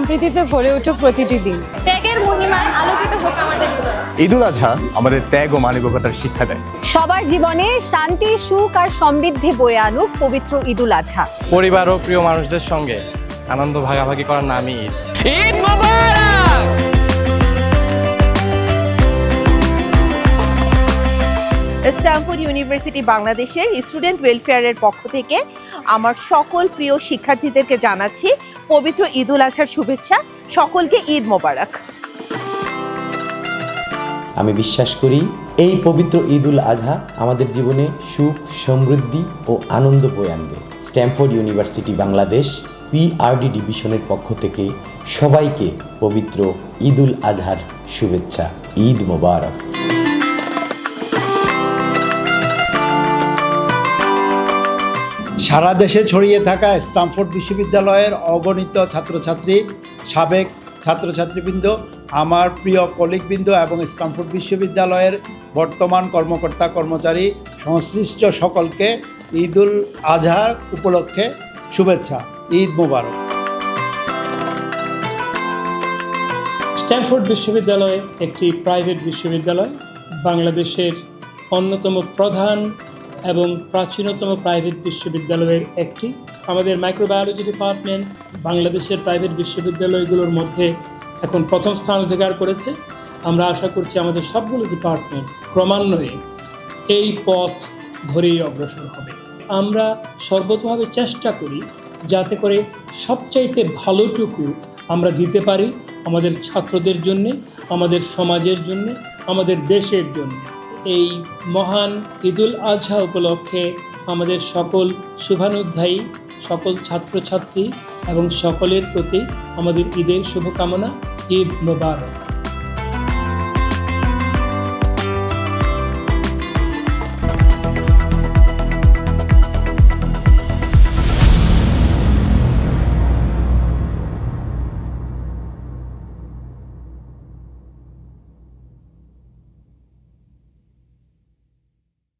সম্প্রীতিতে ভরে উঠুক প্রতিটি দিন। ত্যাগের মহিমায় আলোকিত হোক আমাদের হৃদয়। ঈদুল আজহা আমাদের ত্যাগ ও মানবিকতার শিক্ষা দেয়। সবার জীবনে শান্তি, সুখ আর সমৃদ্ধি বয়ে আনুক পবিত্র ঈদুল আজহা। পরিবার ও প্রিয় মানুষদের সঙ্গে আনন্দ ভাগাভাগি করার নামই ঈদ। ঈদ মোবারক! স্ট্যামফোর্ড ইউনিভার্সিটি বাংলাদেশের স্টুডেন্ট ওয়েলফেয়ারের পক্ষ থেকে আমার সকল প্রিয় শিক্ষার্থীদেরকে জানাচ্ছি পবিত্র ঈদুল আজহার শুভেচ্ছা। সকলকে ঈদ মোবারক। আমি বিশ্বাস করি এই পবিত্র ঈদুল আজহা আমাদের জীবনে সুখ, সমৃদ্ধি ও আনন্দ বয়ে আনবে। স্ট্যামফোর্ড ইউনিভার্সিটি বাংলাদেশ পিআরডি ডিভিশনের পক্ষ থেকে সবাইকে পবিত্র ঈদুল আজহার শুভেচ্ছা। ঈদ মোবারক। সারা দেশে ছড়িয়ে থাকা স্ট্যামফোর্ড বিশ্ববিদ্যালয়ের অগণিত ছাত্রছাত্রী, সাবেক ছাত্রছাত্রীবৃন্দ, আমার প্রিয় কলিগবৃন্দ এবং স্ট্যামফোর্ড বিশ্ববিদ্যালয়ের বর্তমান কর্মকর্তা কর্মচারী সংশ্লিষ্ট সকলকে ঈদুল আজহার উপলক্ষে শুভেচ্ছা। ঈদ মোবারক। স্ট্যামফোর্ড বিশ্ববিদ্যালয় একটি প্রাইভেট বিশ্ববিদ্যালয়, বাংলাদেশের অন্যতম প্রধান এবং প্রাচীনতম প্রাইভেট বিশ্ববিদ্যালয়ের একটি। আমাদের মাইক্রোবায়োলজি ডিপার্টমেন্ট বাংলাদেশের প্রাইভেট বিশ্ববিদ্যালয়গুলোর মধ্যে এখন প্রথম স্থান অধিকার করেছে। আমরা আশা করছি আমাদের সবগুলো ডিপার্টমেন্ট ক্রমান্বয়ে এই পথ ধরেই অগ্রসর হবে। আমরা সর্বতভাবে চেষ্টা করি যাতে করে সবচাইতে ভালোটুকু আমরা দিতে পারি আমাদের ছাত্রদের জন্যে, আমাদের সমাজের জন্যে, আমাদের দেশের জন্য। এই মহান ঈদুল আজহা উপলক্ষে আমাদের সকল শুভানুধ্যায়ী সকল ছাত্রছাত্রী এবং সকলের প্রতি আমাদের ঈদের শুভকামনা। ঈদ মোবারক।